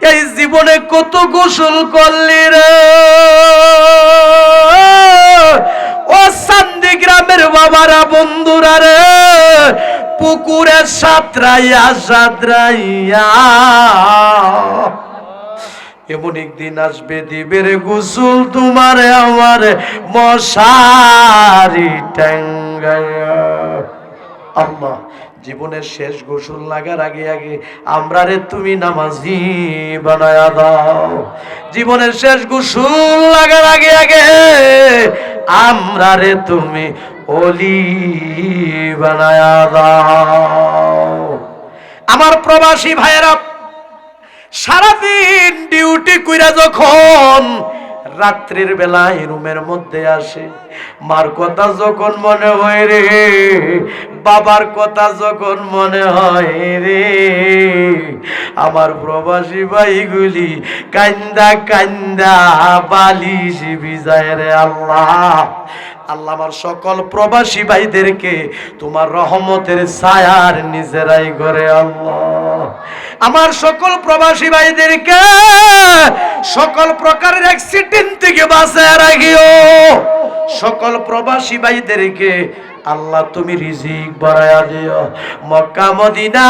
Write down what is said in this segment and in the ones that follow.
এই জীবনে কত গোসল করলি রে ও চান্দি গ্রামের বাবারা বন্ধুরা রে, পুকুরে সাঁতরাইয়া সাঁতরাইয়া এমন একদিন আসবে দিবের গোসল তোমারে আমার মশারি টাঙ্গাইয়া। আল্লাহ, জীবনের শেষ গোসল লাগার আগে আগে আমরা রে তুমি নামাজি বানায়া দাও। জীবনের শেষ গোসল লাগার আগে আগে আমরা রে তুমি ওলি বানায়া দাও। আমার প্রবাসী ভাইয়েরা, সারাদিন ডিউটি কইরা যখন রাত্রির বেলায় রুমের মধ্যে আসে, মার কথা যখন মনে হয় রে, বাবার কথা যখন মনে হয় রে, আমার প্রবাসী ভাইগুলি কান্দা কান্দা বালিশ ভিজায় রে। আল্লাহ আল্লাহ, আমার সকল প্রবাসী ভাইদেরকে তোমার রহমতের ছায়ার নিচেরাই করে। আল্লাহ, আমার সকল প্রবাসী ভাইদেরকে সকল প্রকারের অ্যাক্সিডেন্ট থেকে বাঁচায় রাখিও। সকল প্রবাসী ভাইদেরকে আল্লাহ তুমি রিজিক বাড়ায়া দিও। মক্কা মদিনা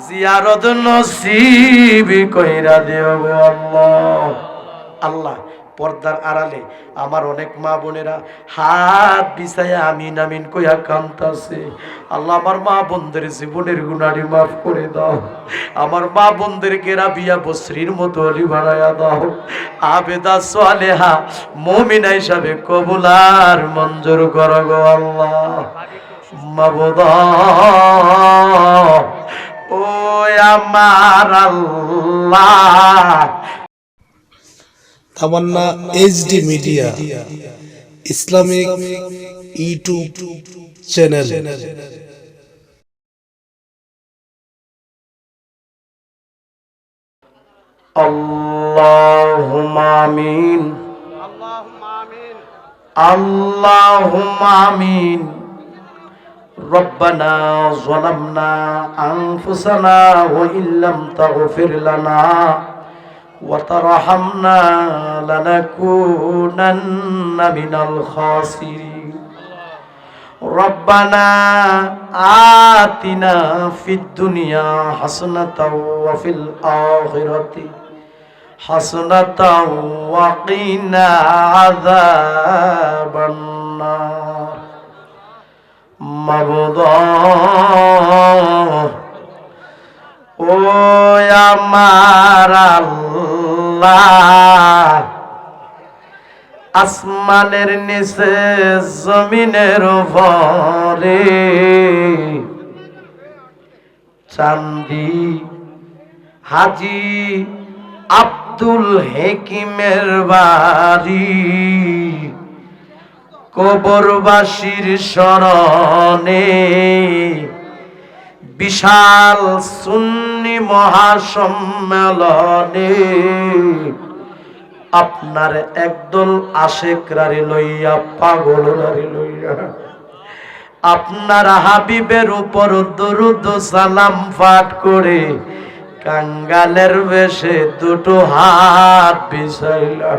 জিয়ারত নসিব কইরা দিও গো আল্লাহ। আল্লাহ, পর্দার আড়ালে আমার অনেক মা বোনেরা হাত বিছায়া আমিন আমিন কইয়া কাঁদতাছে। আল্লাহ, আমার মা বোনদের জীবনের গুনাহটি মাফ করে দাও। আমার মা বোনদেরকে রাবিয়া বসরির মতো অলি বানায়া দাও। আবেদা সালেহা মুমিনা হিসাবে কবুল আর মঞ্জুর করো গো আল্লাহ। মাবুদ ও আমার আল্লাহ। Tamanna HD media Islamic YouTube channel. আল্লাহুম্মা আমিন, আল্লাহুম্মা আমিন। রব্বানা যালামনা আনফুসানা ওয়া ইল্লাম তাগফির লানা وترحمنا لنكونن من الخاسرين ربنا آتنا في الدنيا حسنة وفي الآخرة حسنة وقنا عذاب النار মাবুদ ও আমার আল্লাহ, আসমানের নিচে জমিনের উপরে চান্দি হাজি আব্দুল হেকিমের বাড়ি, কবরবাসীর স্মরণে বিশাল সুন্নি মহাসম্মেলনে আপনার একদল আশেকরারে লইয়া পাগলরারে লইয়া আপনার হাবিবের উপর দরুদ সালাম পাঠ করে কাঙ্গালের বেশে দুটো হাত বিছাইলা।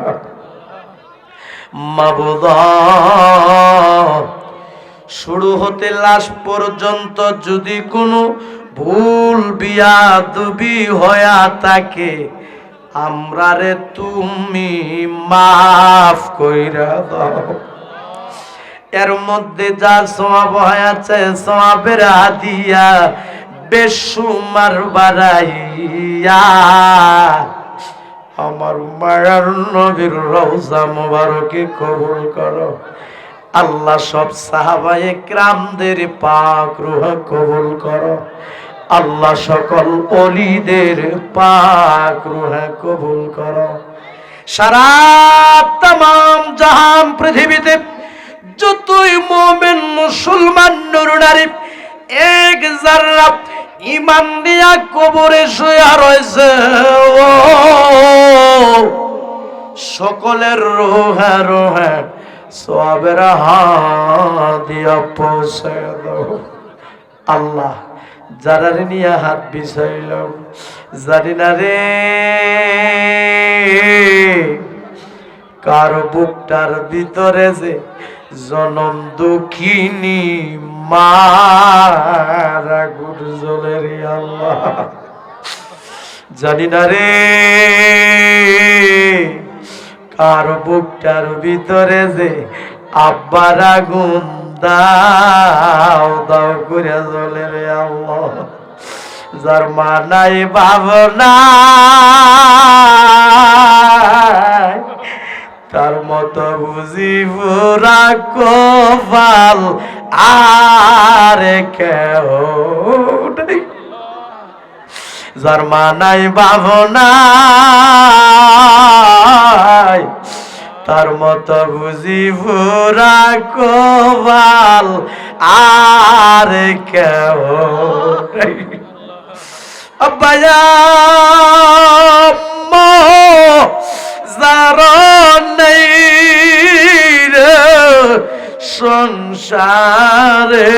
মাবুদ, শুরু হতে লাশ পর্যন্ত যদি কোনো ভুল বিয়াদবি হয়া থাকে, আমরা রে তুমি মাফ কইরা দাও। এর মধ্যে যা সওয়াব হয়েছে সওয়াবের হাদিয়া বেশুমার বাড়াইয়া আমার মায়ার নবীর রওজা মোবারকে কবুল করো। আল্লাহ, সব সাহাবায়ে কিরামদের পাক রূহ কবুল করো। আল্লাহ, সকল ওলিদের পাক রূহ কবুল করো। সারা তামাম জাহান পৃথিবীতে যতই মুমিন মুসলমান নর নারী এক যারা ঈমান দিয়া কবরে শুয়ে রয়েছে, সকলের রোহা রোহা সওয়াবের হাদিয়া পৌঁছে দাও। আল্লাহ, যারা নিয়ে হাত বিছাইল জানি না রে কার বুকটার ভিতরে যে জনম দুঃখিনী মারা গুর জ্বলে রে আল্লাহ জানি না রে কার বুকটার ভিতরে যে আব্বার আগুন দাও দাও করে জ্বলে রে আল্লাহ যার মা নাই ভাবনা তার মতো বুঝি পুরা কপাল আর কেউ নাই যার মা নাই ভাবনা তার মতো বুঝি পুরা কপাল আর কেউ নাই আব্বায়া জারণেই রে সংসারে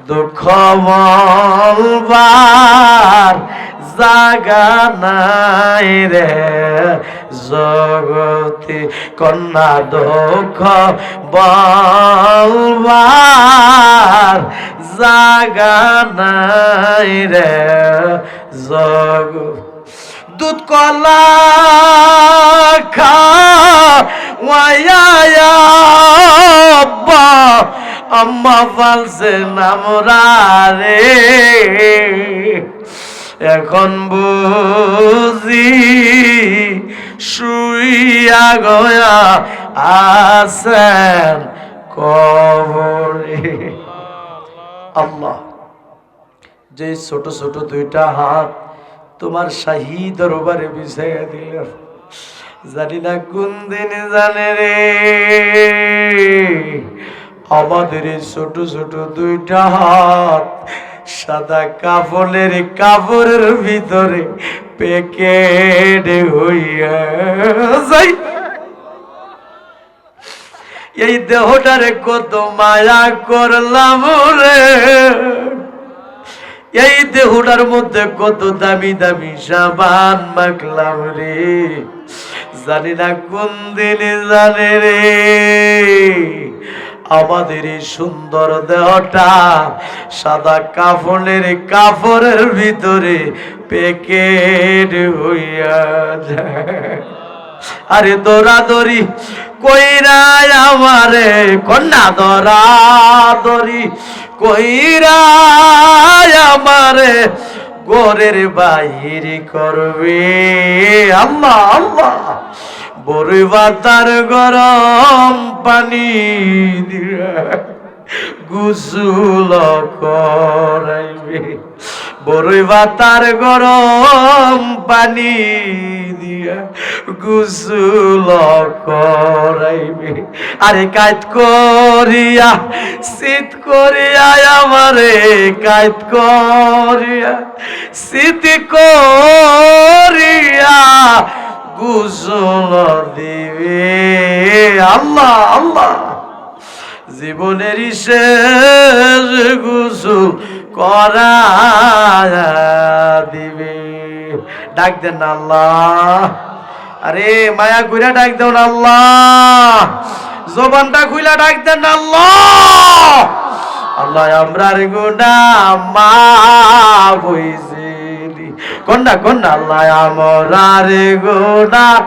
দুঃখ বলবার জাগা নাই রে জগতে কন্যা দুঃখ বলবার জাগা নাই রে জগৎ দুধ কলা খাওয়াইয়া আম্মা ফালছে নামরা রে এখন বুঝি শুইয়া গয়া আছেন কবরে আল্লাহ যে ছোট ছোট দুইটা হাত তোমার শাহী দরবারে বিছাইয়া দিল জানি না কোন দিন জানে রে আমাদের এই ছোট ছোট দুইটা হাত সাদা কাপড়ের ভিতরে প্যাকেট হইয়া যাই এই দেহটারে কত মায়া করলাম রে এই দেহটার মধ্যে কত দামি দামি সাবান মাখলাম রে জানি না কোন দিনে জানে রে আমাদের এই সুন্দর দেহটা সাদা কাপড়ের ভিতরে প্যাকেট হইয়া যায় আরে দৌড়াদৌড়ি কইরা আমারে কন্যা দৌড়াদৌড়ি কইরা আমারে ঘরের বাইরে করবে আল্লাহ আল্লাহ বড়ই বাতার গরম পানি দিয়া গোসল করাইবে বড়ই বাতার গরম পানি দিয়া গোসল করাইবে আরে কাজ করিয়া শীত করিয়া আমারে কাজ করিয়া শীত করিয়া গোসল দিবে আল্লাহ আল্লাহ জীবনের শেষ গোসল করা দিবে ডাক দেন আল্লাহ আরে মায়া কইরা ডাক দেন আল্লাহ জবানটা খুইলা ডাক দেন আল্লাহ আল্লাহ আমরার গুনাহ মাফ হইছে কন্যা কন্যা আল্লাহ আমরার গুনাহ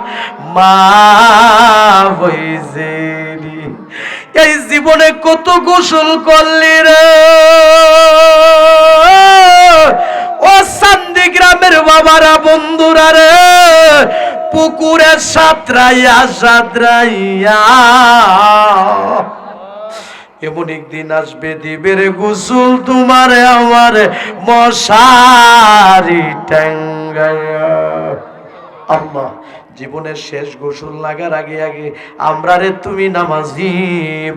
মাফ হইছে এই জীবনে কত গোসল করলি রে ও সান্দি গ্রামের বাবারা বন্ধুরা রে পুকুরে সাঁতরাইয়া এমন একদিন আসবে দিবের গোসল তোমার আমার মশারি টাঙ্গাইয়া আল্লাহ জীবনের শেষ গোসল লাগার আগে আগে আমরা রে তুমি নামাজি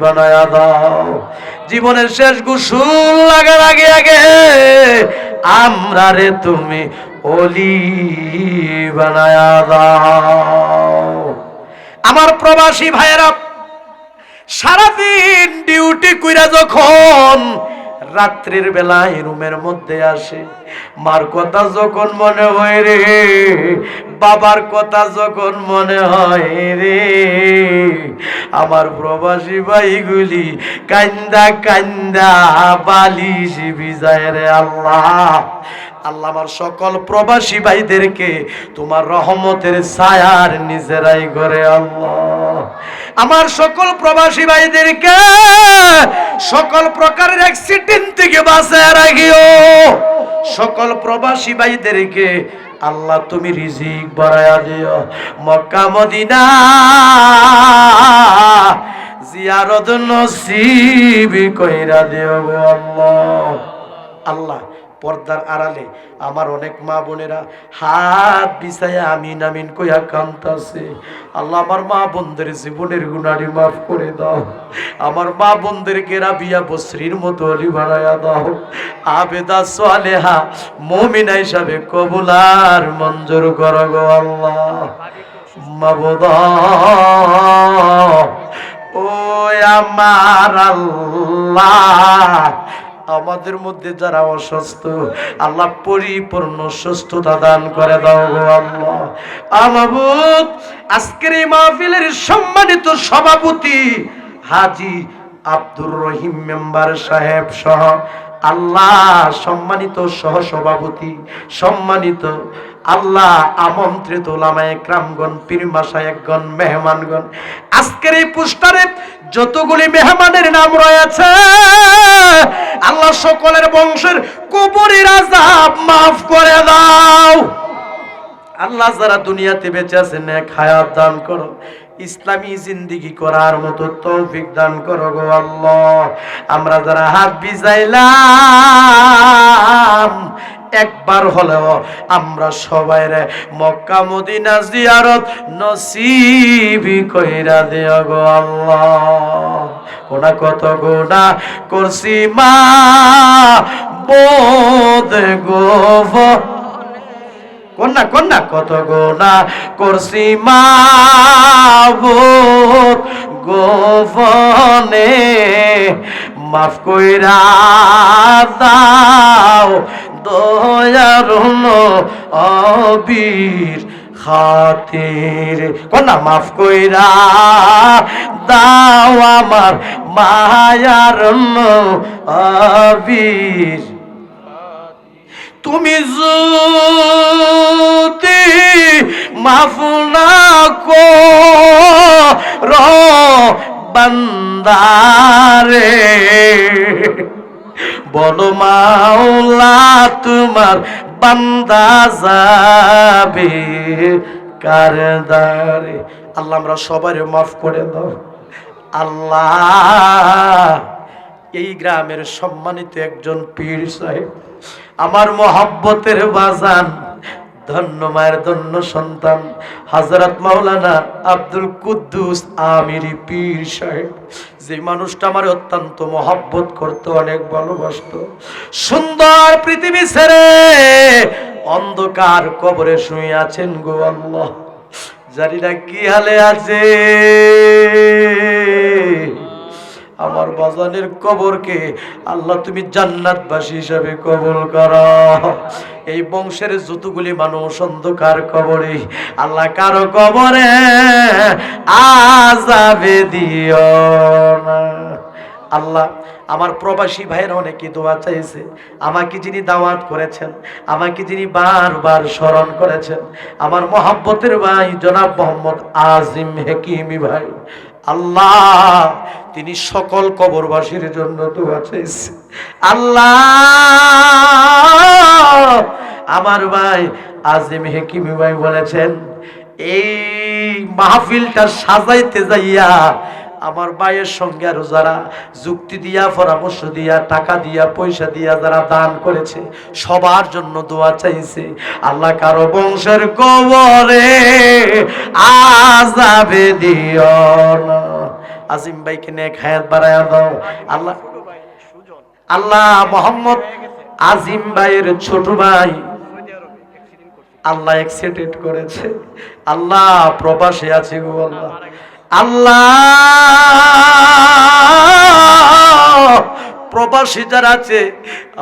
বানায়া দাও জীবনের শেষ গোসল লাগার আগে আগে আমরা রে তুমি ওলি বানায়া দাও আমার প্রবাসী ভাইয়েরা সারাদিন ডিউটি কইরা যখন রাত্রির বেলায় রুমের মধ্যে আসে, মার কথা যখন মনে হয় রে, বাবার কথা যখন মনে হয় রে, আমার প্রবাসী ভাইগুলি কান্দা কান্দা বালিশ ভিজায় রে আল্লাহ। আল্লাহ আমার সকল প্রবাসী ভাইদেরকে তোমার রহমতের ছায়ার নিজেরাই করে আল্লাহ। আমার সকল প্রবাসী ভাইদেরকে সকল প্রকারের অ্যাক্সিডেন্ট থেকে বাঁচায় রাখিও। সকল প্রবাসী ভাইদেরকে আল্লাহ তুমি রিজিক বাড়ায়া দিও। মক্কা মদিনা জিয়ারত নসিব কইরা দিও গো আল্লাহ। আল্লাহ পর্দার আড়ালে আমার অনেক মা বোনেরা হাত বিছায়া আমিন আমিন কইয়া কাঁদতাছে। আল্লাহ আমার মা বোনদের জীবনের গুনাহ মাফ করে দাও। আমার মা বোনদেরকে রাবিয়া বসরির মতো অলি বানায়া দাও। আবেদা সালেহা মুমিনা হিসাবে কবুল আর মঞ্জুর করো গো আল্লাহ। মাবুদ ও আমার আল্লাহ, আমাদের মধ্যে যারা অসুস্থ আল্লাহ পরিপূর্ণ সুস্থতা দান করে দাও গো আল্লাহ। আমাবুদ আজকের এই মাহফিলের সম্মানিত সভাপতি হাজী আব্দুর রহিম মেম্বার সাহেব সহ আল্লাহ সম্মানিত সহ সভাপতি, সম্মানিত আল্লাহ আমন্ত্রিত ওলামায়ে কেরামগণ, পীর মাশায়েখগণ, মেহমানগণ, আজকের এই পোস্টারে যতগুলি মেহমানের নাম রয়েছে আল্লাহ সকলের বংশের কবরের আযাব মাফ করে দাও। আল্লাহ যারা দুনিয়াতে বেঁচে আছেন নেক হায়াত দান করো, ইসলামী জিন্দেগি করার মতো তৌফিক দান করো গো আল্লাহ। আমরা যারা হাত বিজাইলাম একবার হলেও আমরা সবাই রে মক্কা মদিনা জিয়ারত নসিব কইরা দিও গো আল্লাহ। কোনা কত গুনাহ করছি মা বোধ গো, কন্যা কন্যা কত গুনাহ করছি মা বোধ গোপনে, মাফ কইরা দাও দয়ার নবীর খাতির। কন্যা মাফ কইরা দাও আমার মায়ার নবীর। তুমি যদি মাফ না করো বান্দারে, বলো মাওলা তোমার বান্দা যাবে কার দ্বারে। আল্লাহ আমরা সবারে মাফ করে দাও আল্লাহ। এই গ্রামের সম্মানিত একজন পীর সাহেব, আমার মহব্বতের বাজান, ধন্য মায়ের ধন্য সন্তান হযরত মাওলানা আব্দুল কুদ্দুস আমিরি পীর সাহেব, যে মানুষটা আমার অত্যন্ত মহব্বত করতো, অনেক ভালোবাসতো, সুন্দর পৃথিবী ছেড়ে অন্ধকার কবরে শুয়ে আছেন গো আল্লাহ। জানি না কি হালে আছে। আমার বাজানের কবরকে আল্লাহ তুমি জান্নাতবাসী হিসাবে কবুল করো। এই বংশের যতগুলি মানুষ অন্ধকার কবরে, আল্লাহ কারো কবরে আযাবে দিও না আল্লাহ। আমার প্রবাসী ভাইয়ের অনেকে দোয়া চাইছে, আমাকে যিনি দাওয়াত করেছেন, আমাকে যিনি বারবার স্মরণ করেছেন, আমার মহব্বতের ভাই জনাব মোহাম্মদ আজিম হেকিমি ভাই, আল্লাহ তিনি সকল কবরবাসীর জন্য দোয়া চাইছে। আল্লাহ আমার ভাই আজিম হেকিমি ভাই বলেছেন, এই মাহফিলটা সাজাইতে যাইয়া আমার ভাইয়ের সঙ্গে আরো যারা যুক্তি দিয়া, পরামর্শ দিয়া, টাকা দিয়া, পয়সা দিয়া যারা দান করেছে সবার জন্য দোয়া চাইছে। আল্লাহ কারো বংশের কবরে আযাবে দিও না। আজিম ভাইকে নেক হায়াত বাড়ায়া দাও আল্লাহ। আল্লাহ মোহাম্মদ আজিম ভাইয়ের ছোট ভাই আল্লাহ অ্যাক্সিডেন্ট করেছে, আল্লাহ প্রবাসে আছে গো আল্লাহ। আল্লাহ প্রবাসী যারা আছে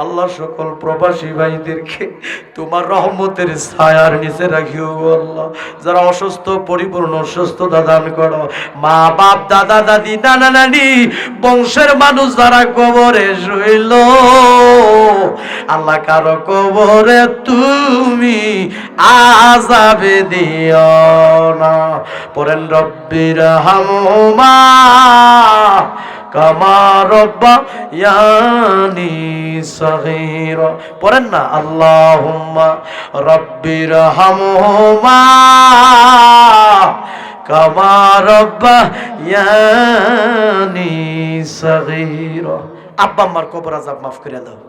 আল্লাহ সকল প্রবাসী ভাইদেরকে তোমার রহমতের ছায়ার নিচে রাখিও গো আল্লাহ। যারা অসুস্থ পরিপূর্ণ সুস্থতা দান করো। মা বাপ দাদা দাদি নানা নানি বংশের মানুষ যারা কবরে শুইল আল্লাহ কারো কবরে তুমি আযাবে দিও না। পড়েন রব্বির হামহুমা কামা রাব্বায়ানি সগীরা। পড়েন না আল্লাহুম্মা রব্বির হামহুমা কামা রাব্বায়ানি সগীরা। আব্বা আম্মার কবর আযাব মাফ করে দাও,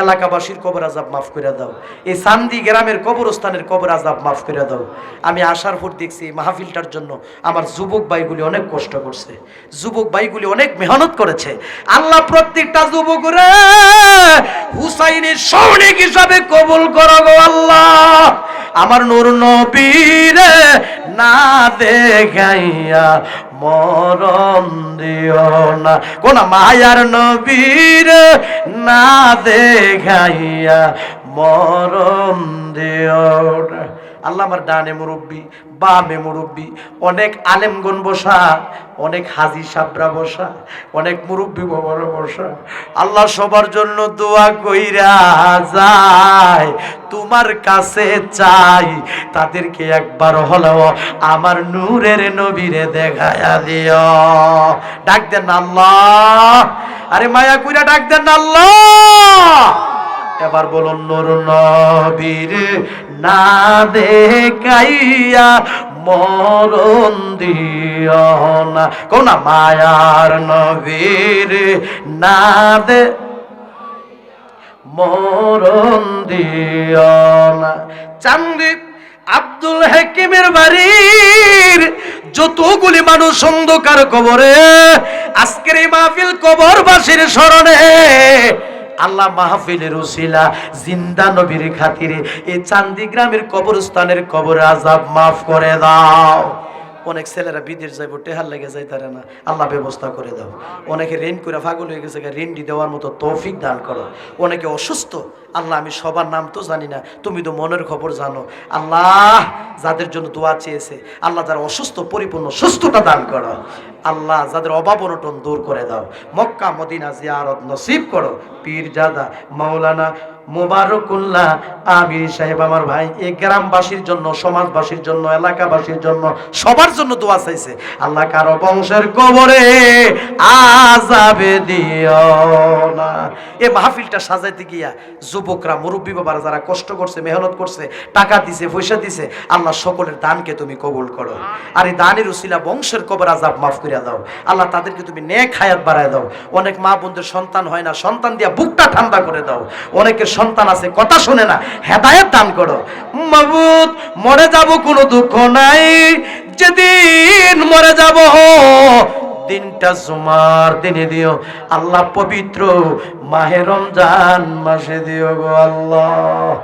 এলাকাবাসীর কবর আযাব মাফ করে দাও, এই চান্দি গ্রামের কবরস্থানের কবর আযাব মাফ করে দাও। আমি আসার পর দেখছি এই মাহফিলটার জন্য আমার যুবক ভাইগুলি অনেক কষ্ট করছে, যুবক ভাইগুলি অনেক মেহনত করেছে। আল্লাহ প্রত্যেকটা যুবক রে হুসাইনের সৈনিক হিসাবে কবুল করো গো আল্লাহ। আমার নূর নবীরে না দেখাইয়া মরণ দিও না, কোন মায়ার নবীর না দেখাইয়া মরণ দিও না। আল্লাহ আমার ডানে মুরব্বী বামে মুরব্বী, অনেক আলেমগণ বসা, অনেক হাজি সাবরা বসা, অনেক মুরব্বী বাবারা বসা। আল্লাহ সবার জন্য দোয়া কইরা যায়, তোমার কাছে চাই তাদেরকে একবার হলেও আমার নূরের নবীরে দেখায়া দিও। ডাক দেন আল্লাহ, আরে মায়া কইরা ডাক দেন আল্লাহ। এবার বলুন নূর নবীর না দেখাইয়া মরণ দিও না, কোন মায়ার নবীর না দে মরণ দিও না। চান্দি আব্দুল হাকিমের বাড়ির যতগুলি মানুষ অন্ধকার কবরে, আজকের এই মাহফিল কবরবাসীর স্মরণে আল্লাহ মাহফিলের উসিলা জিন্দা নবীর খাতিরে এই চান্দি গ্রামের কবরস্থানের কবর আযাব মাফ করে দাও। অনেক ছেলেরা বিদেশ যাইব, টেহার লেগে যাইতারে না, আল্লাহ ব্যবস্থা করে দাও। অনেকে ঋণ করে পাগল হয়ে গেছে, ঋণটি দেওয়ার মতো তৌফিক দান করো। অনেকে অসুস্থ, আল্লাহ আমি সবার নাম তো জানি না, তুমি তো মনের খবর জানো। আল্লাহ যাদের জন্য দোয়া চেয়েছে আল্লাহ যারা অসুস্থ পরিপূর্ণ সুস্থতা দান করো। আল্লাহ যাদের অভাব অনটন দূর করে দাও। মক্কা মদিনা জিয়ারত নসিব করো। পীরজাদা মাওলানা মুবারকুল্লাহ আমির সাহেব আমার ভাই এই গ্রামবাসীর জন্য, সমাজবাসীর জন্য, এলাকাবাসীর জন্য, সবার জন্য দোয়া চাইছে। আল্লাহ কারো বংশের কবরে আযাবে দিও না। এই মাহফিলটা সাজাইতে গিয়া যুবকরা মুরব্বী বাবারা যারা কষ্ট করছে, মেহনত করছে, টাকা দিছে, পয়সা দিছে, আল্লাহ সকলের দানকে তুমি কবুল করো। আর এই দানের উসিলা বংশের কবর আযাব মাফ করে দাও। আল্লাহ তাদেরকে তুমি নেক হায়াত বাড়ায় দাও। অনেক মা বোনদের সন্তান হয় না, সন্তান দিয়া বুকটা ঠান্ডা করে দাও। অনেকের সন্তান আছে কথা শুনে না, হেদায়েত দান করো। মাবুদ মরে যাব কোনো দুঃখ নাই, যেদিন মরে যাব দিনটা জুমার দিনে দিও আল্লাহ, পবিত্র মাহে রমজান মাসে দিও গো আল্লাহ।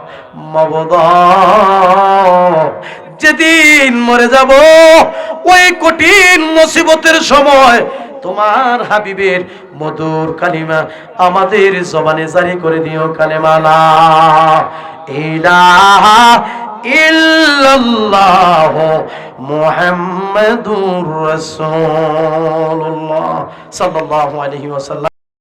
মাবুদ যেদিন মরে যাব ওই কঠিন মুসিবতের সময় তোমার হাবিবের মধুর কালিমা আমাদের জবানে জারি করে দিও। কালেমা লা ইলাহা ইল্লাল্লাহ মুহাম্মাদুর রাসূলুল্লাহ সাল্লাল্লাহু আলাইহি ওয়াসাল্লাম।